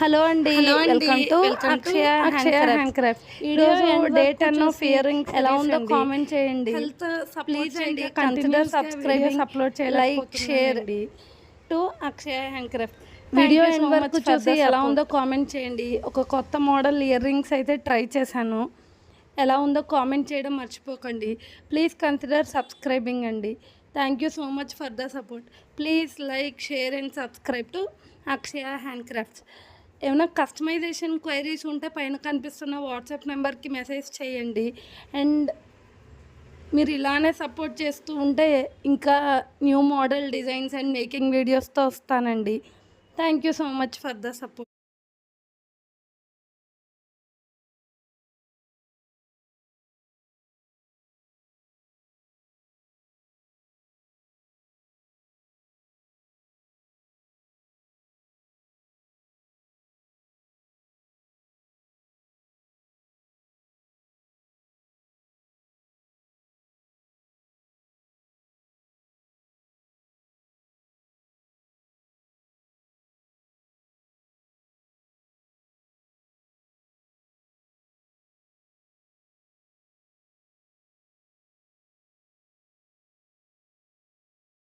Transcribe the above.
Hello అండి. Welcome to Akshaya hand craft. ఈరోజు day 10 of ear rings ఎలా ఉందో కామెంట్ చేయండి. ప్లీజ్ అండి కన్సిడర్ సబ్స్క్రైబింగ్, అప్లోడ్ చేయండి, like share to Akshaya hand craft. Video end వరకు చూసి ఎలా ఉందో కామెంట్ చేయండి. ఒక కొత్త మోడల్ ఇయర్ రింగ్స్ అయితే ట్రై చేశాను. ఎలా ఉందో కామెంట్ చేయడం మర్చిపోకండి. ప్లీజ్ కన్సిడర్ సబ్స్క్రైబింగ్ అండి. Thank you so much for the support. Please like share and subscribe to Akshaya hand crafts. ఏమైనా కస్టమైజేషన్ క్వైరీస్ ఉంటే పైన కనిపిస్తున్న వాట్సాప్ నెంబర్కి మెసేజ్ చేయండి. అండ్ మీరు ఇలానే సపోర్ట్ చేస్తూ ఉంటే ఇంకా new model designs and making వీడియోస్తో వస్తానండి. Thank you so much for the support.